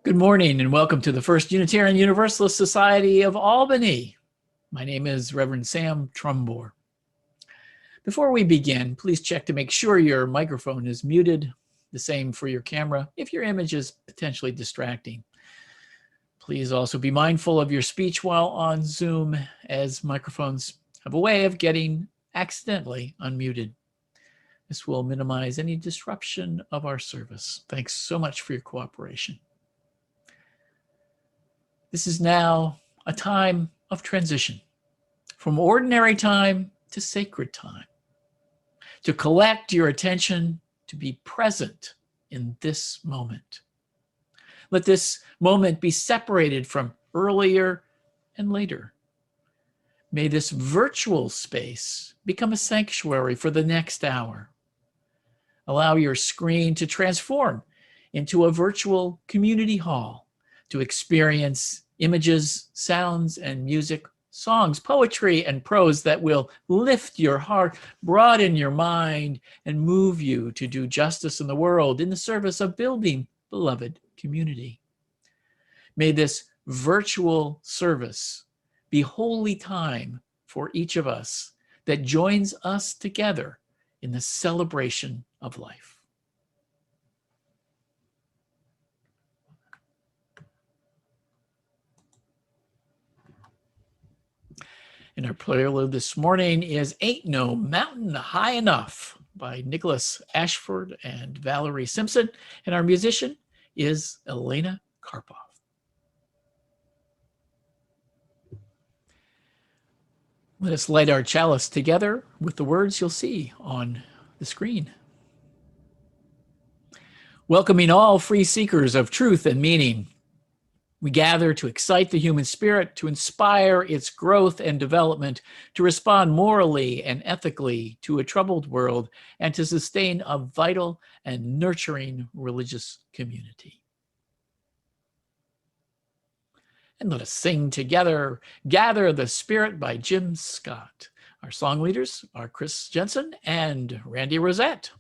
Good morning and welcome to the First Unitarian Universalist Society of Albany. My name is Reverend Sam Trumbore. Before we begin, please check to make sure your microphone is muted. The same for your camera if your image is potentially distracting. Please also be mindful of your speech while on Zoom, as microphones have a way of getting accidentally unmuted. This will minimize any disruption of our service. Thanks so much for your cooperation. This is now a time of transition from ordinary time to sacred time, to collect your attention, to be present in this moment. Let this moment be separated from earlier and later. May this virtual space become a sanctuary for the next hour. Allow your screen to transform into a virtual community hall, to experience images, sounds, and music, songs, poetry, and prose that will lift your heart, broaden your mind, and move you to do justice in the world in the service of building beloved community. May this virtual service be holy time for each of us that joins us together in the celebration of life. And our prelude this morning is Ain't No Mountain High Enough by Nicholas Ashford and Valerie Simpson. And our musician is Elena Karpov. Let us light our chalice together with the words you'll see on the screen. Welcoming all free seekers of truth and meaning, we gather to excite the human spirit, to inspire its growth and development, to respond morally and ethically to a troubled world, and to sustain a vital and nurturing religious community. And let us sing together, Gather the Spirit by Jim Scott. Our song leaders are Chris Jensen and Randy Rosette.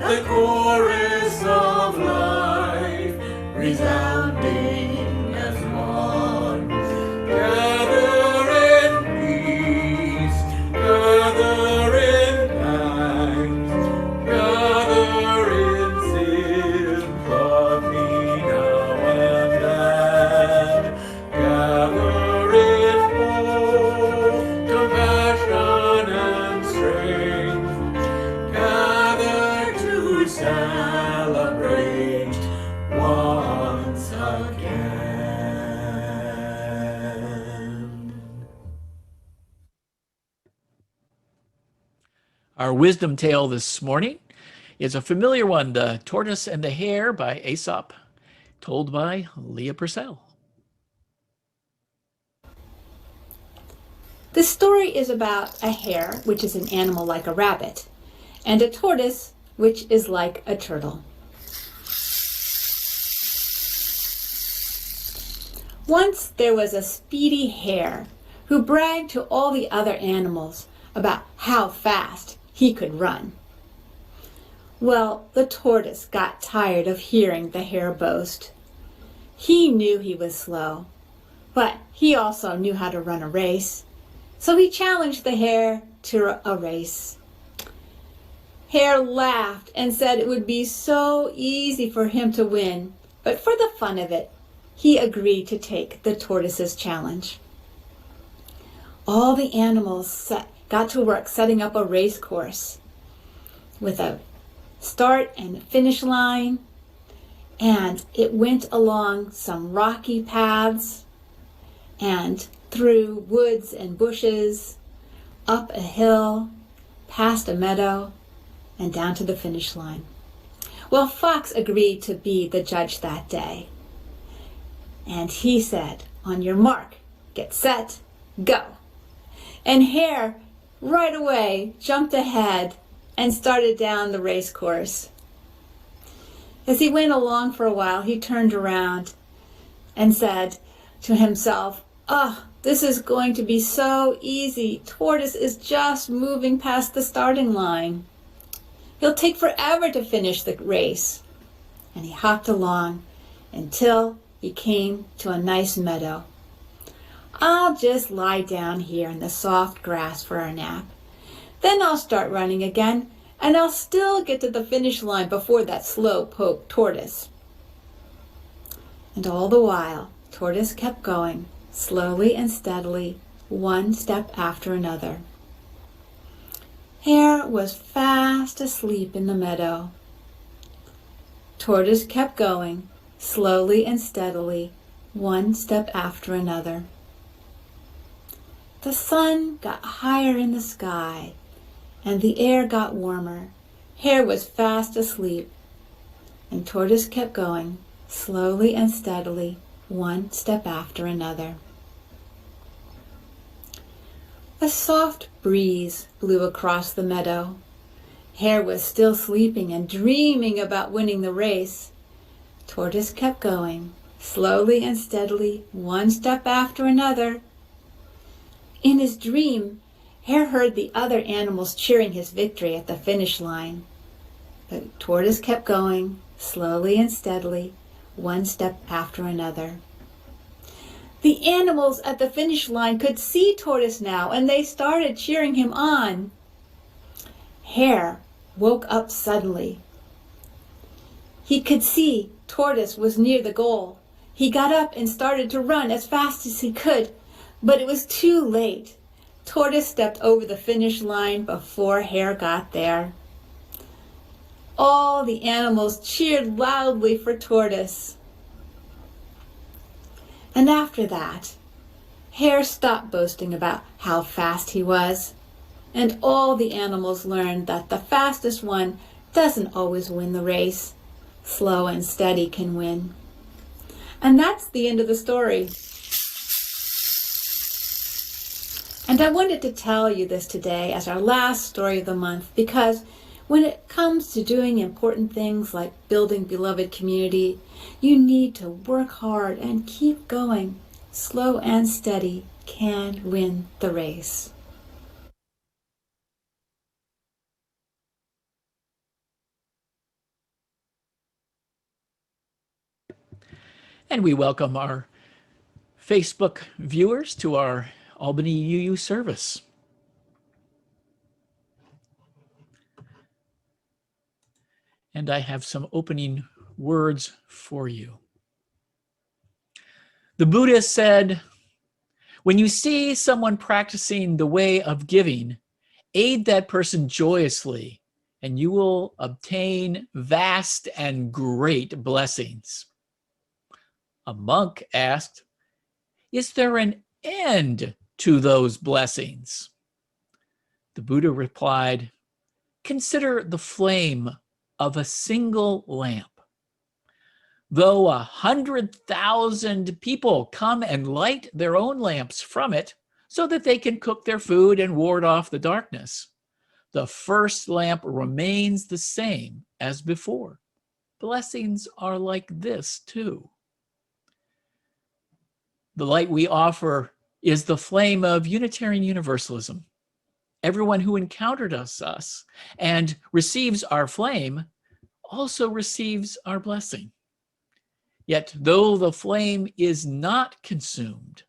The chorus of love. resounding as one. Gather in peace, gather in thanks, gather in sympathy now and then. Gather in hope, compassion and strength. Gather to celebrate once again. Our wisdom tale this morning is a familiar one, The Tortoise and the Hare by Aesop, told by Leah Purcell. The story is about a hare, which is an animal like a rabbit, and a tortoise, which is like a turtle. Once there was a speedy hare who bragged to all the other animals about how fast he could run. Well, the tortoise got tired of hearing the hare boast. He knew he was slow, but he also knew how to run a race. So he challenged the hare to a race. Hare laughed and said it would be so easy for him to win, but for the fun of it, he agreed to take the tortoise's challenge. All the animals got to work setting up a race course with a start and finish line, and it went along some rocky paths and through woods and bushes, up a hill, past a meadow, and down to the finish line. Well, Fox agreed to be the judge that day. And he said, "On your mark, get set, go." And Hare right away jumped ahead and started down the race course. As he went along for a while, he turned around and said to himself, this is going to be so easy. Tortoise is just moving past the starting line. He'll take forever to finish the race." And he hopped along until he came to a nice meadow. "I'll just lie down here in the soft grass for a nap. Then I'll start running again, and I'll still get to the finish line before that slow-poke tortoise." And all the while, Tortoise kept going, slowly and steadily, one step after another. Hare was fast asleep in the meadow. Tortoise kept going, slowly and steadily, one step after another. The sun got higher in the sky, and the air got warmer. Hare was fast asleep, and Tortoise kept going, slowly and steadily, one step after another. A soft breeze blew across the meadow. Hare was still sleeping and dreaming about winning the race. Tortoise kept going, slowly and steadily, one step after another. In his dream, Hare heard the other animals cheering his victory at the finish line. But Tortoise kept going, slowly and steadily, one step after another. The animals at the finish line could see Tortoise now, and they started cheering him on. Hare woke up suddenly. He could see Tortoise was near the goal. He got up and started to run as fast as he could, but it was too late. Tortoise stepped over the finish line before Hare got there. All the animals cheered loudly for Tortoise. And after that, Hare stopped boasting about how fast he was, and all the animals learned that the fastest one doesn't always win the race. Slow and steady can win. And that's the end of the story. And I wanted to tell you this today as our last story of the month, because when it comes to doing important things like building beloved community, you need to work hard and keep going. Slow and steady can win the race. And we welcome our Facebook viewers to our Albany UU service. And I have some opening words for you. The Buddha said, when you see someone practicing the way of giving, aid that person joyously, and you will obtain vast and great blessings. A monk asked, is there an end to those blessings? The Buddha replied, consider the flame of a single lamp. Though 100,000 people come and light their own lamps from it so that they can cook their food and ward off the darkness, the first lamp remains the same as before. Blessings are like this too. The light we offer is the flame of Unitarian Universalism. Everyone who encountered us and receives our flame also receives our blessing. Yet though the flame is not consumed,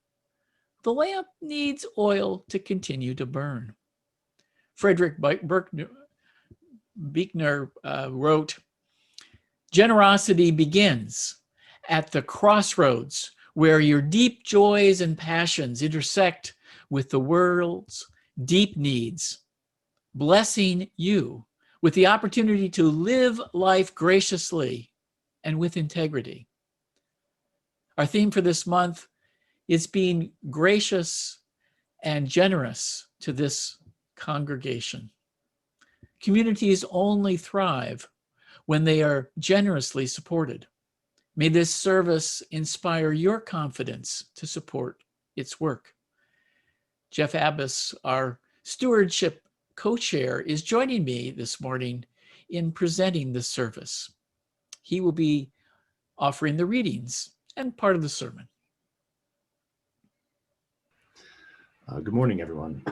the lamp needs oil to continue to burn. Frederick Buechner wrote, generosity begins at the crossroads where your deep joys and passions intersect with the world's deep needs, blessing you with the opportunity to live life graciously and with integrity. Our theme for this month is being gracious and generous to this congregation. Communities only thrive when they are generously supported. May this service inspire your confidence to support its work. Geoff Abbas, our stewardship co-chair, is joining me this morning in presenting this service. He will be offering the readings and part of the sermon. Good morning, everyone.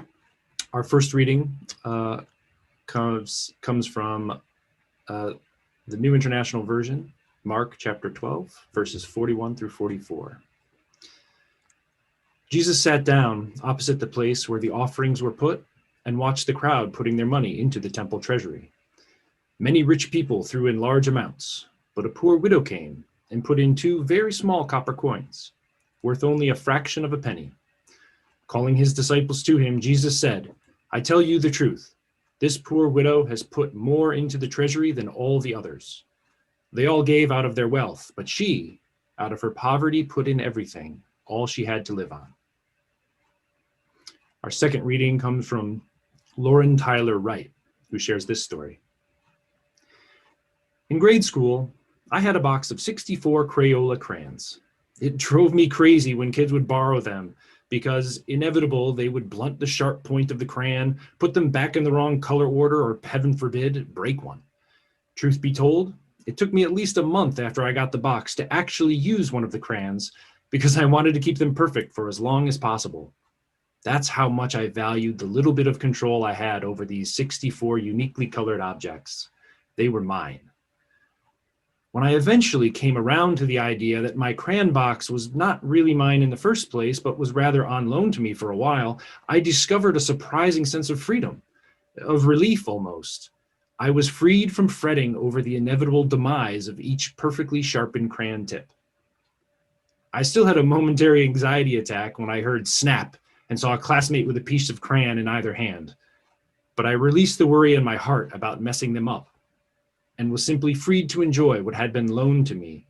Our first reading comes from the New International Version, Mark chapter 12, verses 41 through 44. Jesus sat down opposite the place where the offerings were put and watched the crowd putting their money into the temple treasury. Many rich people threw in large amounts, but a poor widow came and put in 2 very small copper coins, worth only a fraction of a penny. Calling his disciples to him, Jesus said, I tell you the truth, this poor widow has put more into the treasury than all the others. They all gave out of their wealth, but she, out of her poverty, put in everything, all she had to live on. Our second reading comes from Lauren Tyler Wright, who shares this story. In grade school, I had a box of 64 Crayola crayons. It drove me crazy when kids would borrow them because inevitable they would blunt the sharp point of the crayon, put them back in the wrong color order, or heaven forbid, break one. Truth be told, it took me at least a month after I got the box to actually use one of the crayons because I wanted to keep them perfect for as long as possible. That's how much I valued the little bit of control I had over these 64 uniquely colored objects. They were mine. When I eventually came around to the idea that my crayon box was not really mine in the first place, but was rather on loan to me for a while, I discovered a surprising sense of freedom, of relief almost. I was freed from fretting over the inevitable demise of each perfectly sharpened crayon tip. I still had a momentary anxiety attack when I heard snap and saw a classmate with a piece of crayon in either hand, but I released the worry in my heart about messing them up, and was simply freed to enjoy what had been loaned to me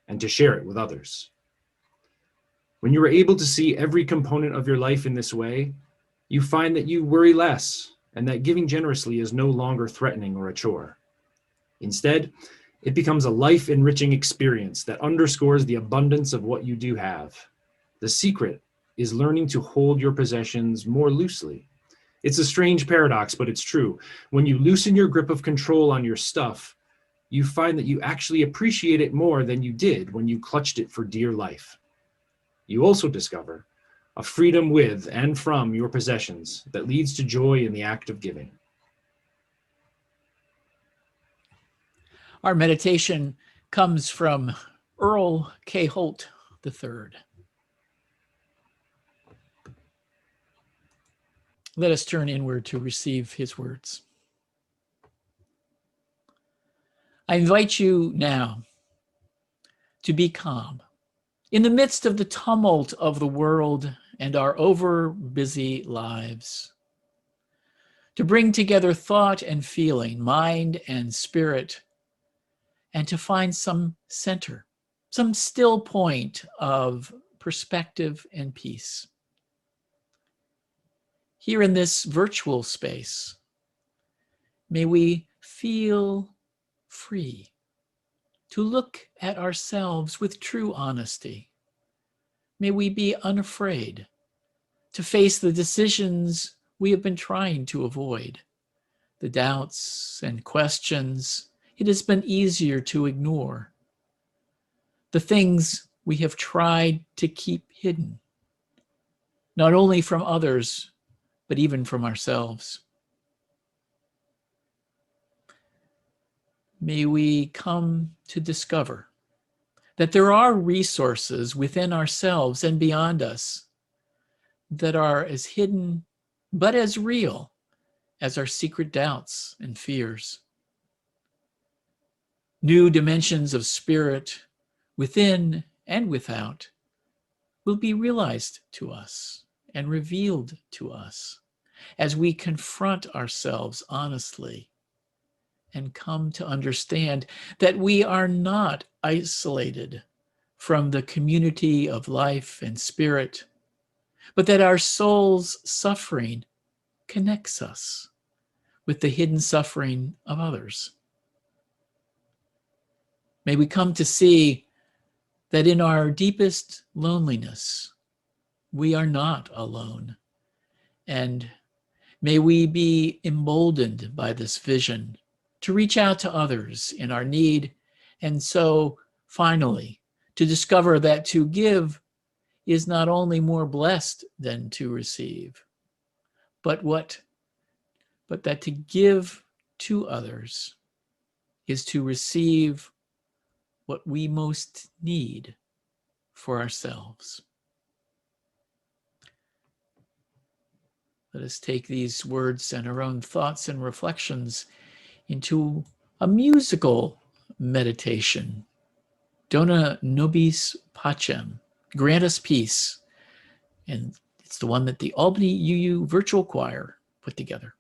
and to share it with others. When you are able to see every component of your life in this way, you find that you worry less and that giving generously is no longer threatening or a chore. Instead, it becomes a life-enriching experience that underscores the abundance of what you do have. The secret is learning to hold your possessions more loosely. It's a strange paradox, but it's true. When you loosen your grip of control on your stuff, you find that you actually appreciate it more than you did when you clutched it for dear life. You also discover a freedom with and from your possessions that leads to joy in the act of giving. Our meditation comes from Earl K. Holt III. Let us turn inward to receive his words. I invite you now to be calm in the midst of the tumult of the world and our over-busy lives, to bring together thought and feeling, mind and spirit, and to find some center, some still point of perspective and peace. Here in this virtual space, may we feel free to look at ourselves with true honesty. May we be unafraid to face the decisions we have been trying to avoid, the doubts and questions it has been easier to ignore, the things we have tried to keep hidden, not only from others, but even from ourselves. May we come to discover that there are resources within ourselves and beyond us that are as hidden but as real as our secret doubts and fears. New dimensions of spirit within and without will be realized to us and revealed to us as we confront ourselves honestly and come to understand that we are not isolated from the community of life and spirit, but that our soul's suffering connects us with the hidden suffering of others. May we come to see that in our deepest loneliness, we are not alone. And may we be emboldened by this vision to reach out to others in our need, and so finally to discover that to give is not only more blessed than to receive, but that to give to others is to receive what we most need for ourselves. Let us take these words and our own thoughts and reflections into a musical meditation. Dona nobis pacem, grant us peace. And it's the one that the Albany UU Virtual Choir put together.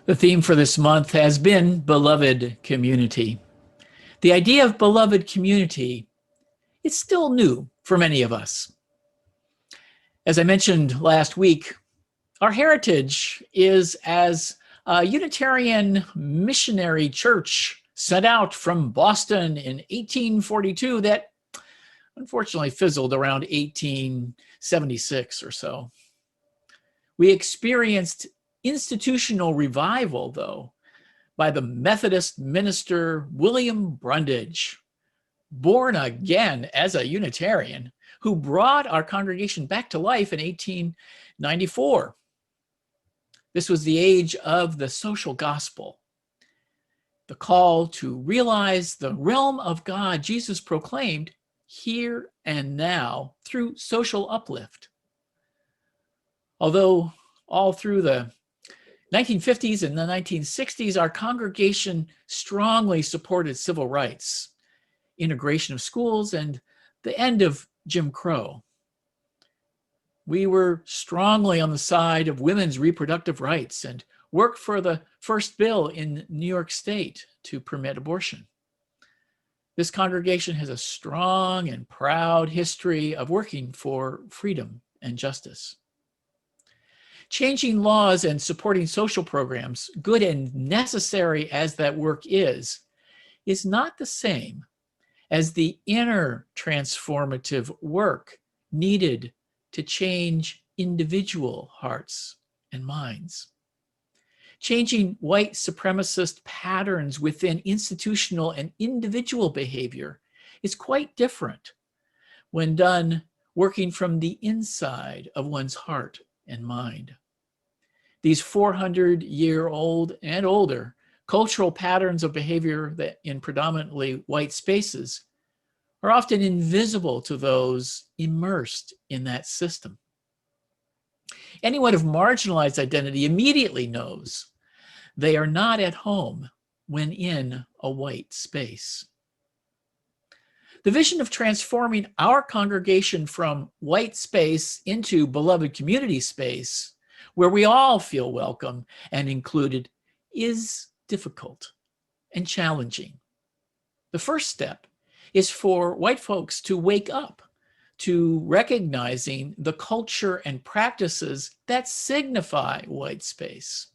The theme for this month has been beloved community. The idea of beloved community is still new for many of us. As I mentioned last week, our heritage is as a Unitarian missionary church sent out from Boston in 1842 that unfortunately fizzled around 1876 or so. We experienced institutional revival, though, by the Methodist minister William Brundage, born again as a Unitarian, who brought our congregation back to life in 1894. This was the age of the social gospel, the call to realize the realm of God Jesus proclaimed here and now through social uplift. Although all through the 1950s and the 1960s, our congregation strongly supported civil rights, integration of schools, and the end of Jim Crow. We were strongly on the side of women's reproductive rights and worked for the first bill in New York State to permit abortion. This congregation has a strong and proud history of working for freedom and justice. Changing laws and supporting social programs, good and necessary as that work is not the same as the inner transformative work needed to change individual hearts and minds. Changing white supremacist patterns within institutional and individual behavior is quite different when done working from the inside of one's heart and mind. These 400-year-old and older cultural patterns of behavior that in predominantly white spaces are often invisible to those immersed in that system. Anyone of marginalized identity immediately knows they are not at home when in a white space. The vision of transforming our congregation from white space into beloved community space, where we all feel welcome and included, is difficult and challenging. The first step is for white folks to wake up to recognizing the culture and practices that signify white space.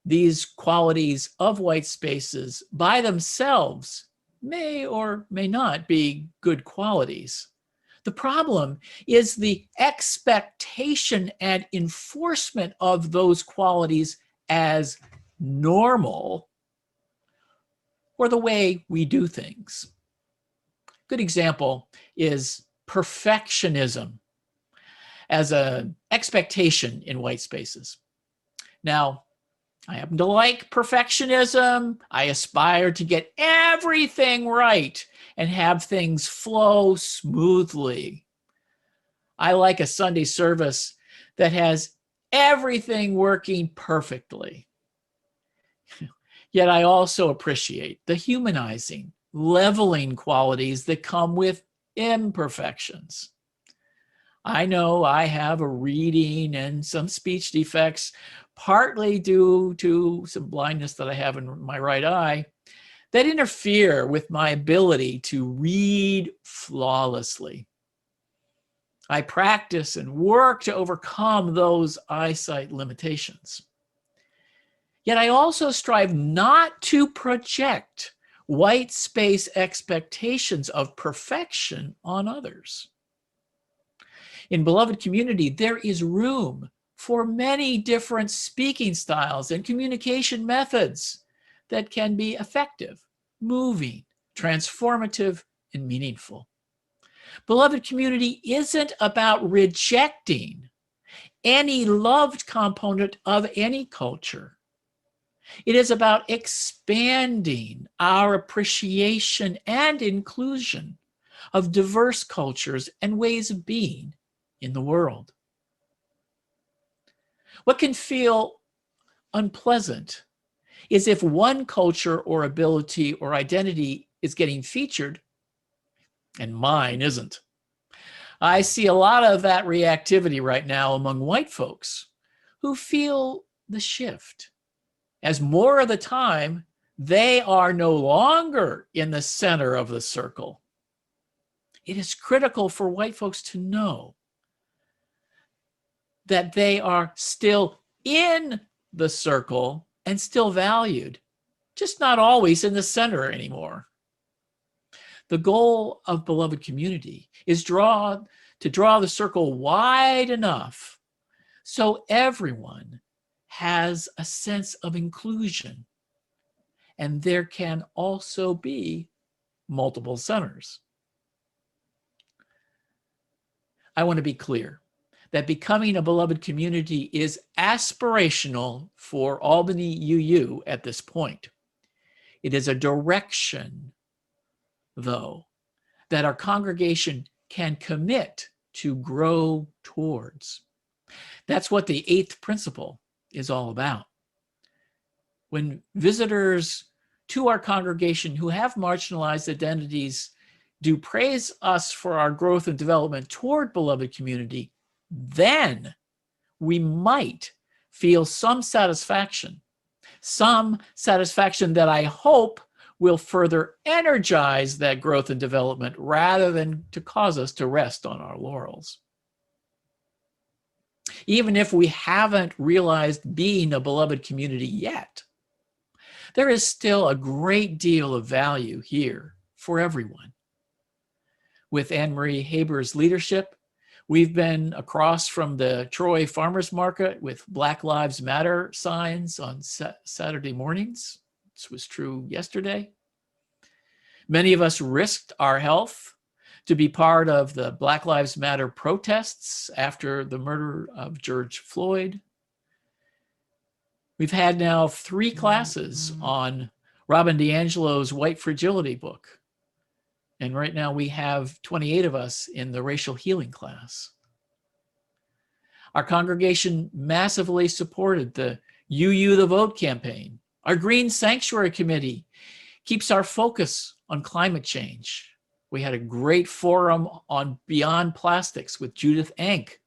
These qualities of white spaces by themselves may or may not be good qualities. The problem is the expectation and enforcement of those qualities as normal or the way we do things. Good example is perfectionism as an expectation in white spaces. Now, I happen to like perfectionism. I aspire to get everything right and have things flow smoothly. I like a Sunday service that has everything working perfectly. Yet I also appreciate the humanizing, leveling qualities that come with imperfections. I know I have a reading and some speech defects, partly due to some blindness that I have in my right eye, that interfere with my ability to read flawlessly. I practice and work to overcome those eyesight limitations. Yet I also strive not to project white space expectations of perfection on others. In beloved community, there is room for many different speaking styles and communication methods that can be effective, moving, transformative, and meaningful. Beloved community isn't about rejecting any loved component of any culture. It is about expanding our appreciation and inclusion of diverse cultures and ways of being in the world. What can feel unpleasant is if one culture or ability or identity is getting featured and mine isn't. I see a lot of that reactivity right now among white folks who feel the shift, as more of the time they are no longer in the center of the circle. It is critical for white folks to know that they are still in the circle and still valued, just not always in the center anymore. The goal of beloved community is to draw the circle wide enough so everyone has a sense of inclusion, and there can also be multiple centers. I want to be clear that becoming a beloved community is aspirational for Albany UU at this point. It is a direction, though, that our congregation can commit to grow towards. That's what the 8th principle is all about. When visitors to our congregation who have marginalized identities do praise us for our growth and development toward beloved community, then we might feel some satisfaction that I hope will further energize that growth and development rather than to cause us to rest on our laurels. Even if we haven't realized being a beloved community yet, there is still a great deal of value here for everyone. With Anne-Marie Haber's leadership, we've been across from the Troy Farmers Market with Black Lives Matter signs on Saturday mornings. This was true yesterday. Many of us risked our health to be part of the Black Lives Matter protests after the murder of George Floyd. We've had now 3 classes on Robin DiAngelo's White Fragility book. And right now we have 28 of us in the racial healing class. Our congregation massively supported the UU the Vote campaign. Our Green Sanctuary Committee keeps our focus on climate change. We had a great forum on Beyond Plastics with Judith Enck.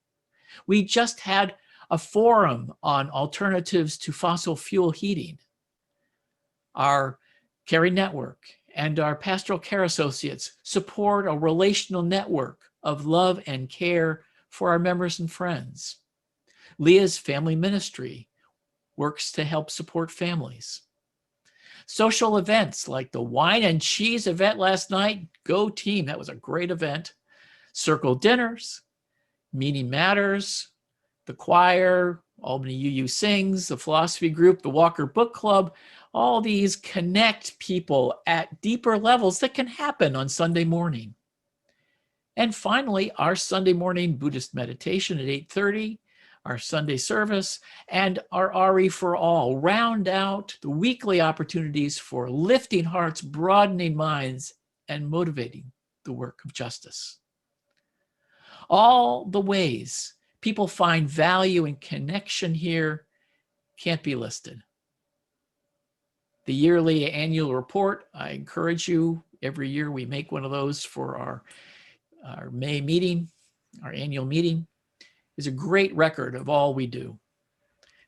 We just had a forum on alternatives to fossil fuel heating. Our Carey Network and our Pastoral Care Associates support a relational network of love and care for our members and friends. Leah's Family Ministry works to help support families. Social events like the wine and cheese event last night, go team, that was a great event. Circle dinners, Meaning Matters, the choir, Albany UU Sings, the philosophy group, the Walker Book Club, all these connect people at deeper levels that can happen on Sunday morning. And finally, our Sunday morning Buddhist meditation at 8:30, our Sunday service, and our RE for All round out the weekly opportunities for lifting hearts, broadening minds, and motivating the work of justice. All the ways people find value and connection here can't be listed. The yearly annual report, I encourage you, every year we make one of those for our May meeting, our annual meeting, is a great record of all we do.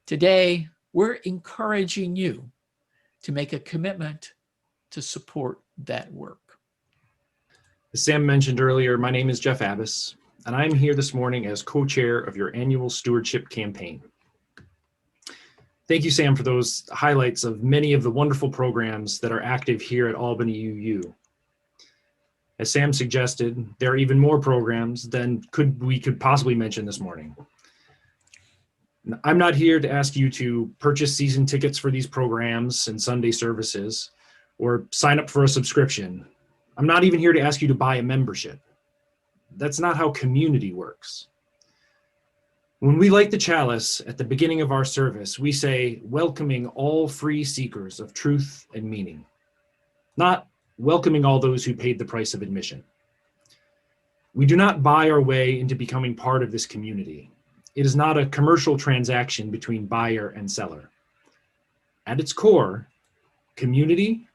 Today, we're encouraging you to make a commitment to support that work. As Sam mentioned earlier, my name is Geoff Abbas, and I'm here this morning as co-chair of your annual stewardship campaign. Thank you, Sam, for those highlights of many of the wonderful programs that are active here at Albany UU. As Sam suggested, there are even more programs than we could possibly mention this morning. I'm not here to ask you to purchase season tickets for these programs and Sunday services or sign up for a subscription. I'm not even here to ask you to buy a membership. That's not how community works. When we light the chalice at the beginning of our service, we say, welcoming all free seekers of truth and meaning, not welcoming all those who paid the price of admission. We do not buy our way into becoming part of this community. It is not a commercial transaction between buyer and seller. At its core, community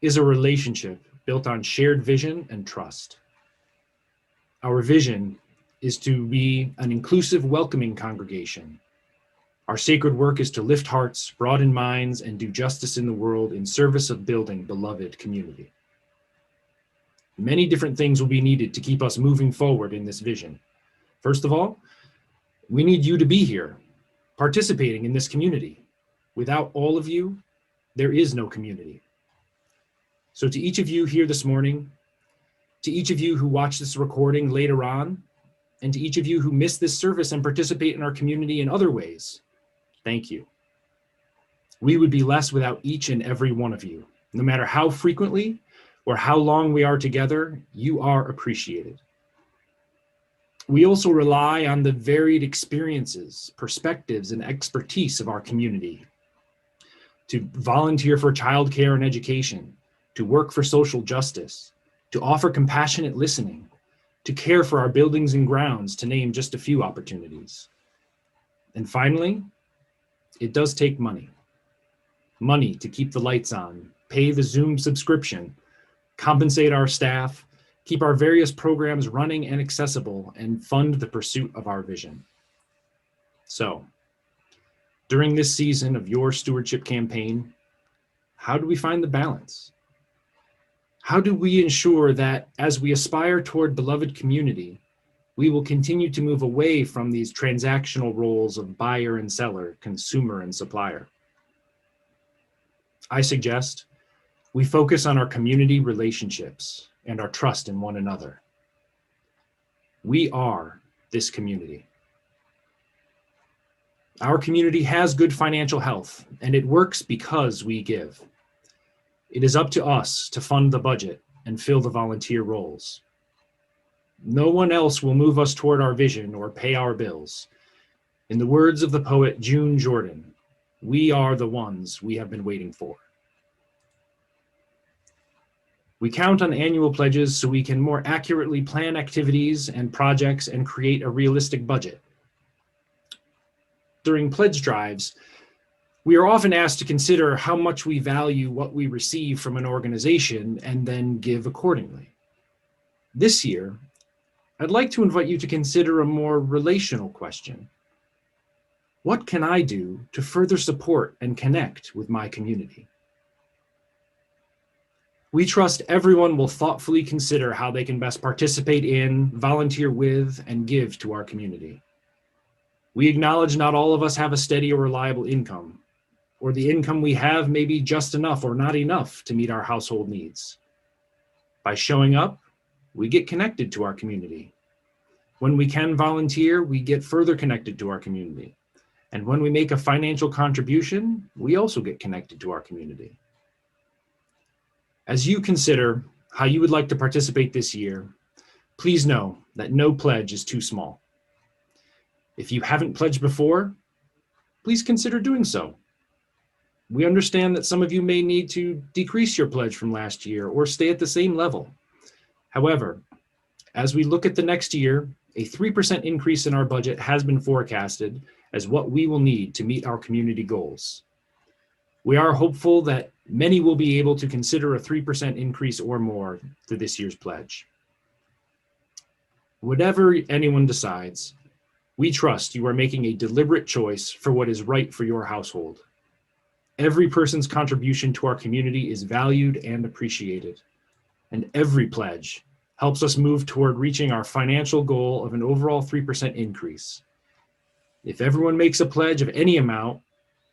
is a relationship built on shared vision and trust. Our vision is to be an inclusive, welcoming congregation. Our sacred work is to lift hearts, broaden minds, and do justice in the world in service of building beloved community. Many different things will be needed to keep us moving forward in this vision. First of all, We need you to be here, participating in this community. Without all of you, there is no community. So to each of you here this morning, to each of you who watch this recording later on, and to each of you who miss this service and participate in our community in other ways, thank you. We would be less without each and every one of you. No matter how frequently or how long we are together, you are appreciated. We also rely on the varied experiences, perspectives, and expertise of our community to volunteer for childcare and education, to work for social justice, to offer compassionate listening, to care for our buildings and grounds, to name just a few opportunities. And finally, it does take money. Money to keep the lights on, pay the Zoom subscription, compensate our staff, keep our various programs running and accessible, and fund the pursuit of our vision. So, during this season of your stewardship campaign, how do we find the balance? How do we ensure that as we aspire toward beloved community, we will continue to move away from these transactional roles of buyer and seller, consumer and supplier? I suggest we focus on our community relationships and our trust in one another. We are this community. Our community has good financial health, and it works because we give. It is up to us to fund the budget and fill the volunteer roles. No one else will move us toward our vision or pay our bills. In the words of the poet June Jordan, we are the ones we have been waiting for. We count on annual pledges so we can more accurately plan activities and projects and create a realistic budget. During pledge drives, we are often asked to consider how much we value what we receive from an organization and then give accordingly. This year, I'd like to invite you to consider a more relational question. What can I do to further support and connect with my community? We trust everyone will thoughtfully consider how they can best participate in, volunteer with, and give to our community. We acknowledge not all of us have a steady or reliable income, or the income we have may be just enough or not enough to meet our household needs. By showing up, we get connected to our community. When we can volunteer, we get further connected to our community. And when we make a financial contribution, we also get connected to our community. As you consider how you would like to participate this year, please know that no pledge is too small. If you haven't pledged before, please consider doing so. We understand that some of you may need to decrease your pledge from last year or stay at the same level. However, as we look at the next year, a 3% increase in our budget has been forecasted as what we will need to meet our community goals. We are hopeful that many will be able to consider a 3% increase or more for this year's pledge. Whatever anyone decides, we trust you are making a deliberate choice for what is right for your household. Every person's contribution to our community is valued and appreciated, and every pledge helps us move toward reaching our financial goal of an overall 3% increase. If everyone makes a pledge of any amount,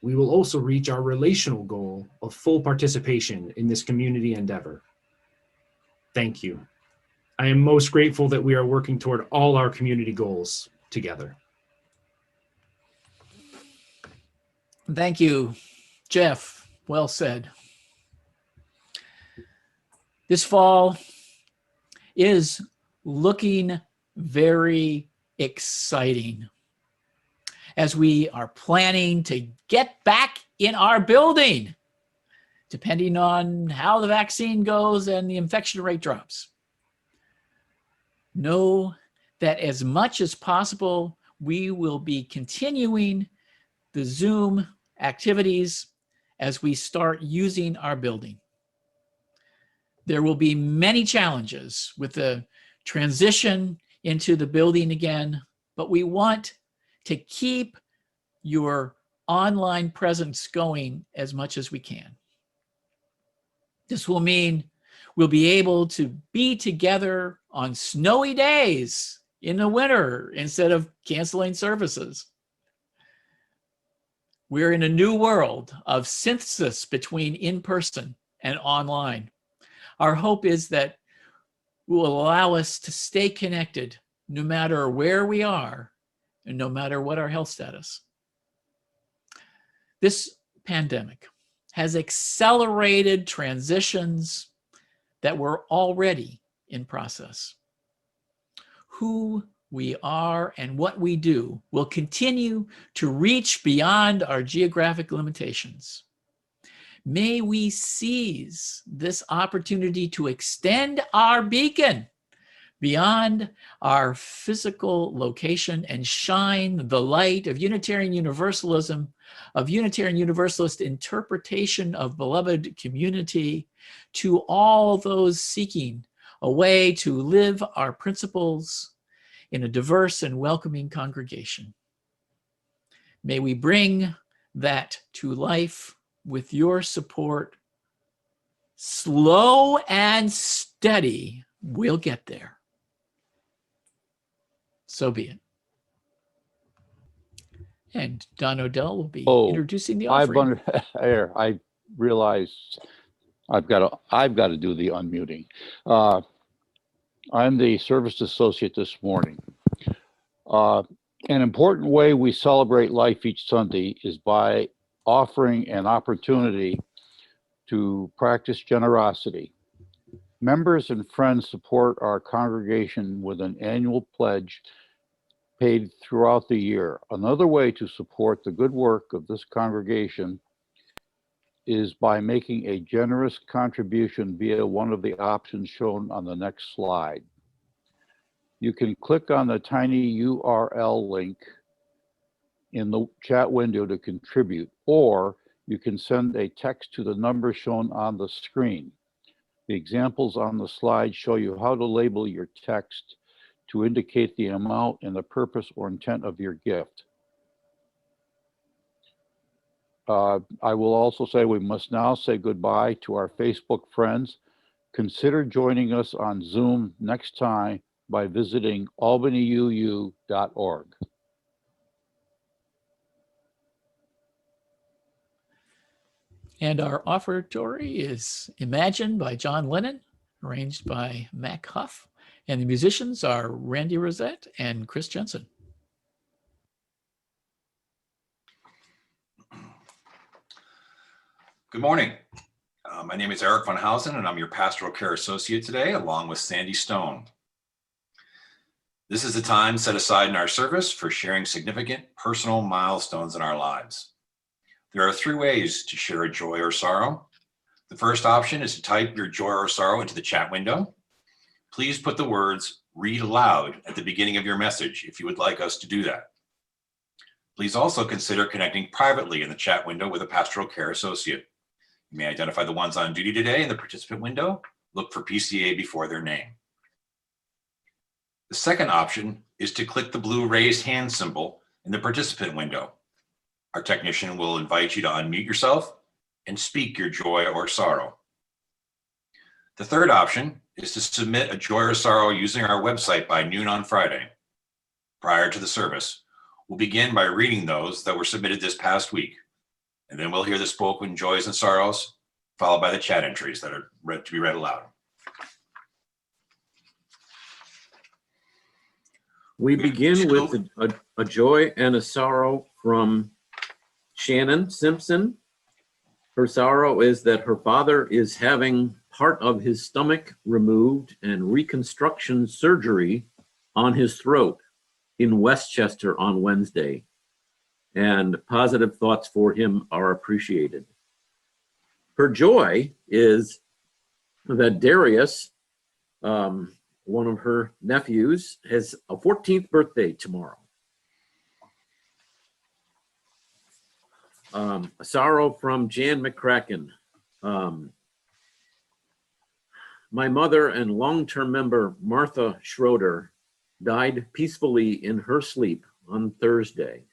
we will also reach our relational goal of full participation in this community endeavor. Thank you. I am most grateful that we are working toward all our community goals together. Thank you, Geoff. Well said. This fall is looking very exciting as we are planning to get back in our building, depending on how the vaccine goes and the infection rate drops. Know that as much as possible, we will be continuing the Zoom activities as we start using our building. There will be many challenges with the transition into the building again, but we want to keep your online presence going as much as we can. This will mean we'll be able to be together on snowy days in the winter instead of canceling services. We're in a new world of synthesis between in-person and online. Our hope is that will allow us to stay connected no matter where we are and no matter what our health status. This pandemic has accelerated transitions that were already in process. Who we are and what we do will continue to reach beyond our geographic limitations. May we seize this opportunity to extend our beacon beyond our physical location and shine the light of Unitarian Universalism, of Unitarian Universalist interpretation of beloved community to all those seeking a way to live our principles in a diverse and welcoming congregation. May we bring that to life with your support. Slow and steady, we'll get there. So be it. And Don Odell will be introducing the offering. I realize I've got to do the unmuting. I'm the service associate this morning. An important way we celebrate life each Sunday is by offering an opportunity to practice generosity. Members and friends support our congregation with an annual pledge paid throughout the year. Another way to support the good work of this congregation is by making a generous contribution via one of the options shown on the next slide. You can click on the tiny URL link in the chat window to contribute, or you can send a text to the number shown on the screen. The examples on the slide show you how to label your text to indicate the amount and the purpose or intent of your gift. I will also say we must now say goodbye to our Facebook friends. Consider joining us on Zoom next time by visiting albanyuu.org. And our offertory is Imagine by John Lennon, arranged by Mac Huff. And the musicians are Randy Rosette and Chris Jensen. Good morning. My name is Eric Von Hausen, and I'm your Pastoral Care Associate today, along with Sandy Stone. This is the time set aside in our service for sharing significant personal milestones in our lives. There are three ways to share a joy or sorrow. The first option is to type your joy or sorrow into the chat window. Please put the words "read aloud" at the beginning of your message if you would like us to do that. Please also consider connecting privately in the chat window with a Pastoral Care Associate. You may identify the ones on duty today in the participant window. Look for PCA before their name. The second option is to click the blue raised hand symbol in the participant window. Our technician will invite you to unmute yourself and speak your joy or sorrow. The third option is to submit a joy or sorrow using our website by noon on Friday. Prior to the service, we'll begin by reading those that were submitted this past week, and then we'll hear the spoken joys and sorrows, followed by the chat entries that are to be read aloud. We begin with a joy and a sorrow from Shannon Simpson. Her sorrow is that her father is having part of his stomach removed and reconstruction surgery on his throat in Westchester on Wednesday. And positive thoughts for him are appreciated. Her joy is that Darius, one of her nephews, has a 14th birthday tomorrow. A sorrow from Jan McCracken. My mother and long-term member Martha Schroeder died peacefully in her sleep on Thursday.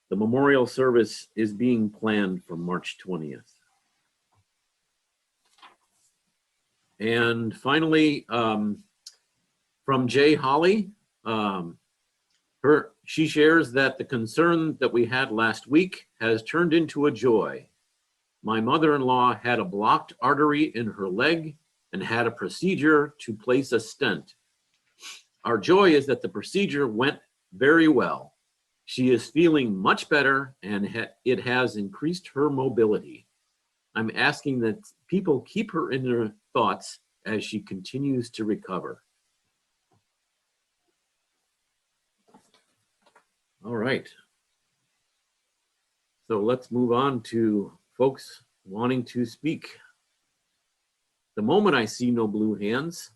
The memorial service is being planned for March 20th. And finally, From Jay Holly, she shares that the concern that we had last week has turned into a joy. My mother-in-law had a blocked artery in her leg and had a procedure to place a stent. Our joy is that the procedure went very well. She is feeling much better and it has increased her mobility. I'm asking that people keep her in their thoughts as she continues to recover. All right. So let's move on to folks wanting to speak. The moment I see no blue hands,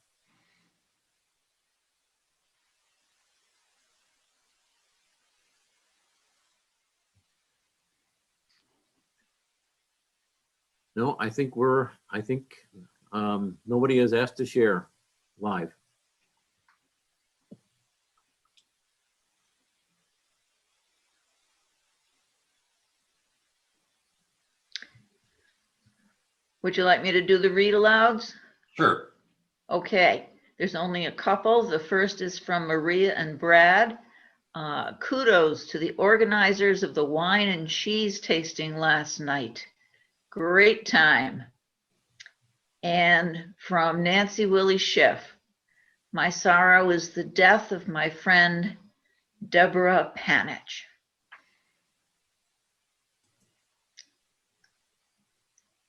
no, I think nobody has asked to share live. Would you like me to do the read alouds? Sure. Okay, there's only a couple. The first is from Maria and Brad. Kudos to the organizers of the wine and cheese tasting last night. Great time. And from Nancy Willie Schiff. My sorrow is the death of my friend, Deborah Panich.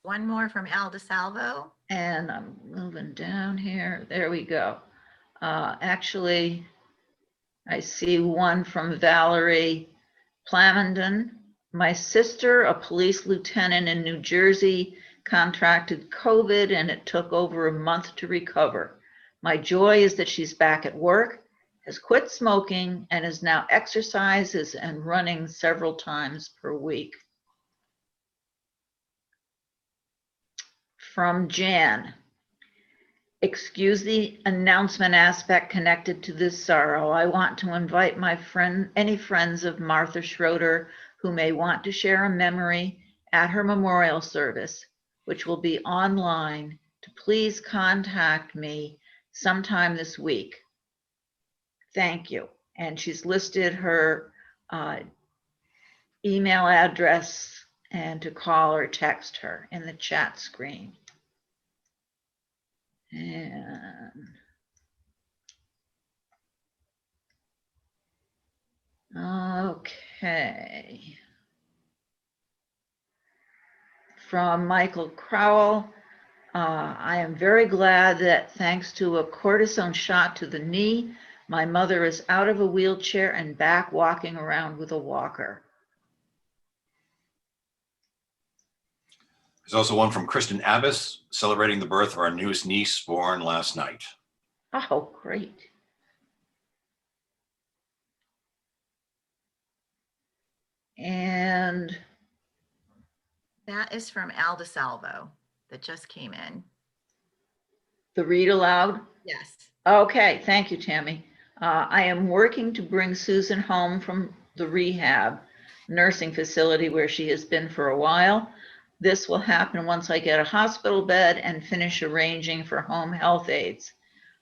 One more from Al DeSalvo. And I'm moving down here. There we go. Actually, I see one from Valerie Plamondon. My sister, a police lieutenant in New Jersey, contracted COVID and it took over a month to recover. My joy is that she's back at work, has quit smoking, and is now exercises and running several times per week. From Jan. Excuse the announcement aspect connected to this sorrow. I want to invite any friends of Martha Schroeder who may want to share a memory at her memorial service, which will be online, to please contact me sometime this week. Thank you. And she's listed her email address and to call or text her in the chat screen. And okay. From Michael Crowell, I am very glad that thanks to a cortisone shot to the knee, my mother is out of a wheelchair and back walking around with a walker. There's also one from Kristen Abbas, celebrating the birth of our newest niece born last night. Oh, great. And That is from Al DeSalvo that just came in. the read aloud. Yes. Okay, thank you, Tammy. I am working to bring Susan home from the rehab nursing facility where she has been for a while. This will happen once I get a hospital bed and finish arranging for home health aides.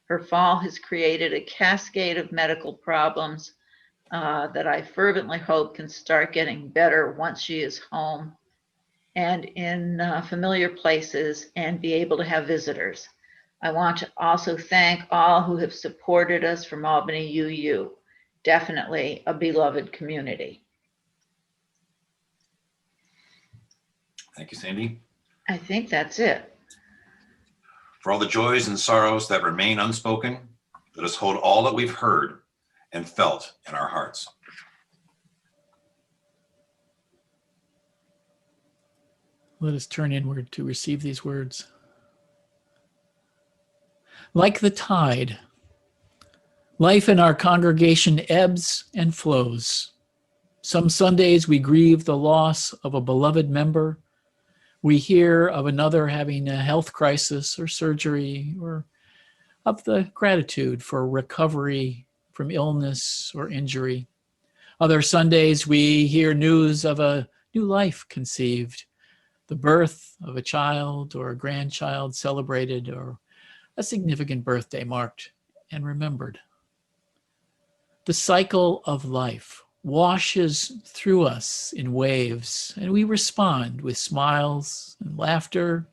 Her fall has created a cascade of medical problems that I fervently hope can start getting better once she is home and in familiar places and be able to have visitors. I want to also thank all who have supported us from Albany UU. Definitely a beloved community. Thank you, Sandy. I think that's it. For all the joys and sorrows that remain unspoken, let us hold all that we've heard and felt in our hearts. Let us turn inward to receive these words. Like the tide, life in our congregation ebbs and flows. Some Sundays we grieve the loss of a beloved member. We hear of another having a health crisis or surgery, or of the gratitude for recovery from illness or injury. Other Sundays we hear news of a new life conceived, the birth of a child or a grandchild celebrated, or a significant birthday marked, and remembered. The cycle of life washes through us in waves, and we respond with smiles and laughter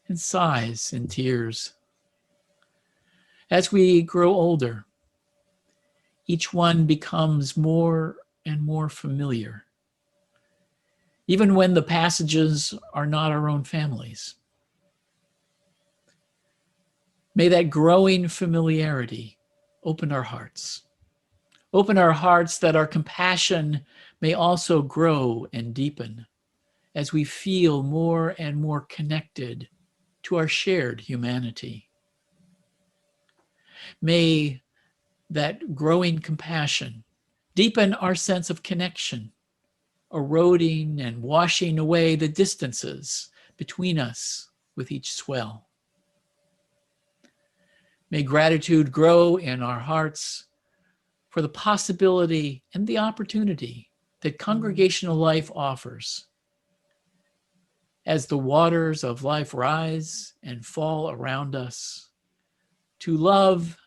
and sighs and tears. As we grow older, each one becomes more and more familiar, even when the passages are not our own families. May that growing familiarity open our hearts. Open our hearts that our compassion may also grow and deepen as we feel more and more connected to our shared humanity. May that growing compassion deepen our sense of connection, eroding and washing away the distances between us with each swell. May gratitude grow in our hearts for the possibility and the opportunity that congregational life offers. As the waters of life rise and fall around us, to love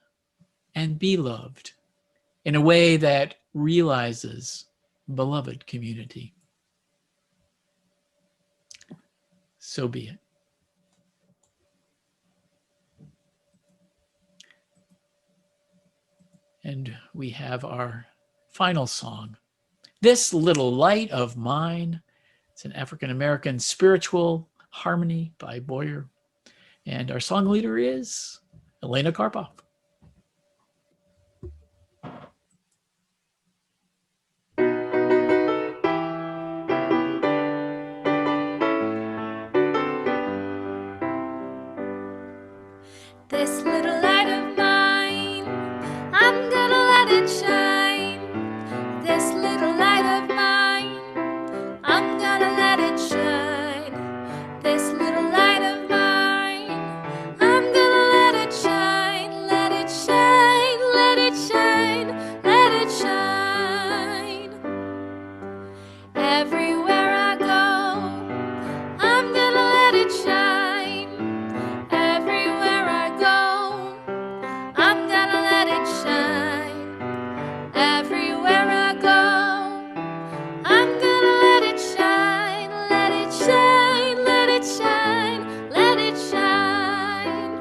and be loved in a way that realizes beloved community. So be it. And we have our final song, This Little Light of Mine. It's an African-American spiritual harmony by Boyer. And our song leader is Elena Karpov. This little light of mine, I'm gonna let it shine. This little light of mine, I'm gonna let it shine. This little light of mine, I'm gonna let it shine. Let it shine, let it shine, let it shine. Everywhere I go, I'm gonna let it shine. Everywhere I go, I'm gonna let it shine. Everywhere I go, I'm gonna let it shine. Let it shine, let it shine, let it shine.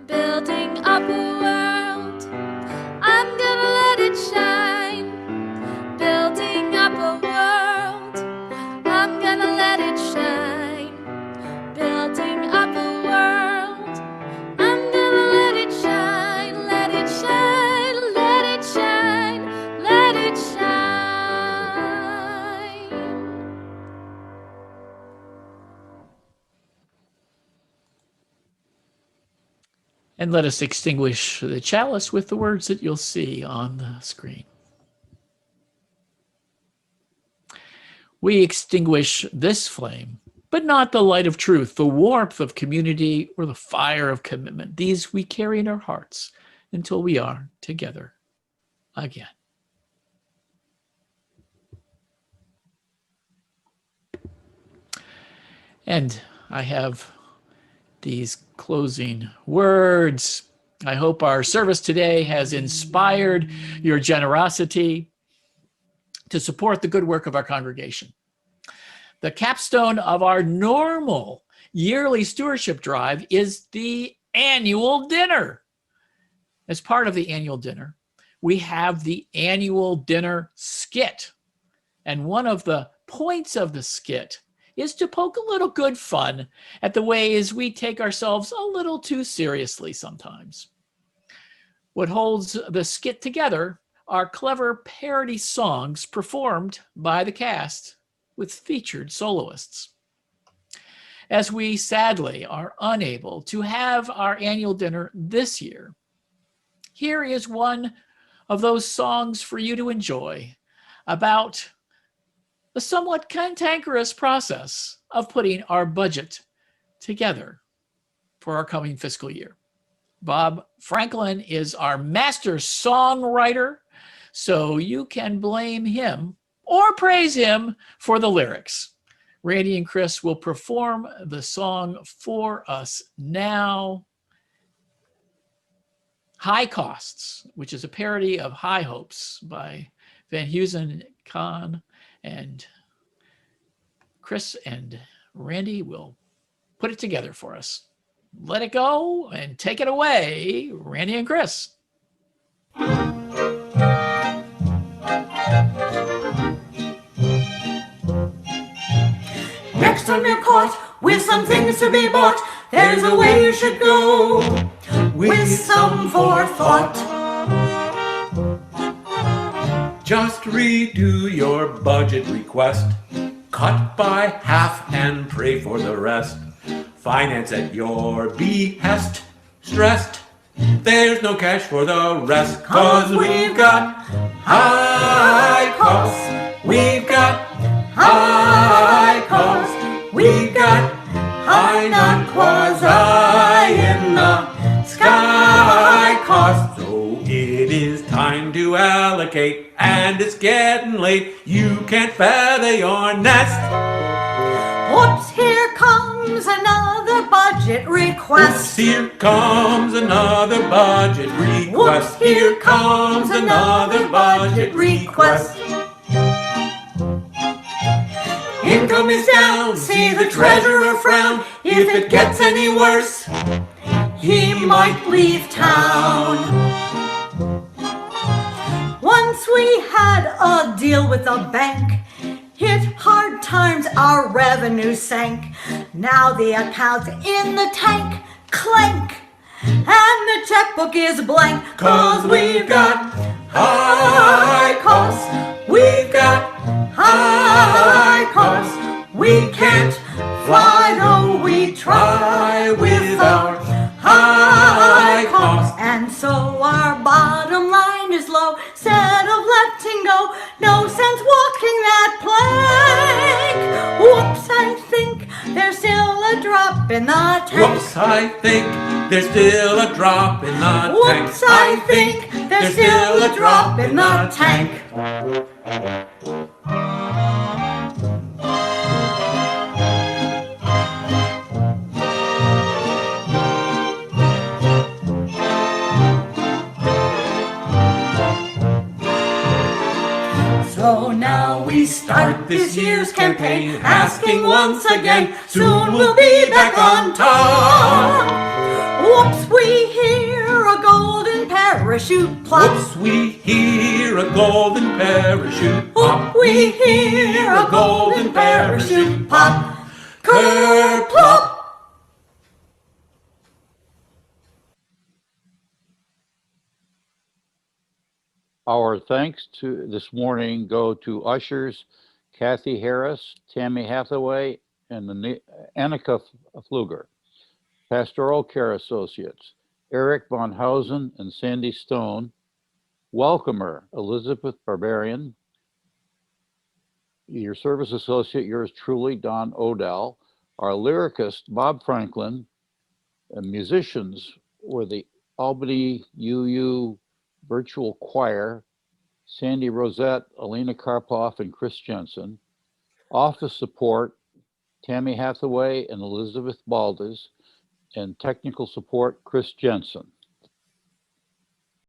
Building up a world, I'm gonna let it shine. Building up a world, I'm gonna let it shine. Building up a world, I'm gonna let it shine, let it shine, let it shine, let it shine. And let us extinguish the chalice with the words that you'll see on the screen. We extinguish this flame, but not the light of truth, the warmth of community, or the fire of commitment. These we carry in our hearts until we are together again. And I have these closing words. I hope our service today has inspired your generosity to support the good work of our congregation. The capstone of our normal yearly stewardship drive is the annual dinner. As part of the annual dinner, we have the annual dinner skit. And one of the points of the skit is to poke a little good fun at the ways we take ourselves a little too seriously sometimes. What holds the skit together are clever parody songs performed by the cast with featured soloists. As we sadly are unable to have our annual dinner this year, here is one of those songs for you to enjoy about the somewhat cantankerous process of putting our budget together for our coming fiscal year. Bob Franklin is our master songwriter, so you can blame him or praise him for the lyrics. Randy and Chris will perform the song for us now. High Costs, which is a parody of High Hopes by Van Heusen, Kahn, and Chris and Randy will put it together for us. Let it go and take it away, Randy and Chris. Next time you're caught with some things to be bought, there's a way you should go with some forethought. Just redo your budget request, cut by half and pray for the rest. Finance at your behest, stressed, there's no cash for the rest. 'Cause we've got high costs, we've got high costs, we've got high, not quasi, in the sky costs. So it is time to allocate, and it's getting late, you can't feather your nest. Whoops, here comes another budget request. Oops, here comes another budget request. Whoops, here comes another budget request. Income is down, see the treasurer frown. If it gets any worse, He might leave town. Once we had a deal with a bank, hit hard times, our revenue sank. Now the account's in the tank, clank, and the checkbook is blank. 'Cause we've got high costs, we've got high costs. We can't fly though we try with our high costs. And so our bottom line is low. Instead of letting go, no sense walking that plank. Whoops, I think there's still a drop in the tank. whoops, I think there's still a drop in the tank. Whoops, I think there's still a drop in the tank. So now we start this year's campaign, asking once again, soon we'll be back on top. Whoops, we hear a golden parachute plop. Whoops, we hear a golden parachute pop. Whoop, we hear a golden parachute pop. Kerplop. Our thanks to this morning go to ushers Kathy Harris, Tammy Hathaway, and Annika Pfluger. Pastoral Care Associates, Eric Von Hausen and Sandy Stone. Welcomer, Elizabeth Barbarian. Your service associate, yours truly, Don Odell. Our lyricist, Bob Franklin. And musicians were the Albany UU Virtual Choir, Sandy Rosette, Alina Karpoff, and Chris Jensen. Office support, Tammy Hathaway and Elizabeth Baldes. And technical support, Chris Jensen.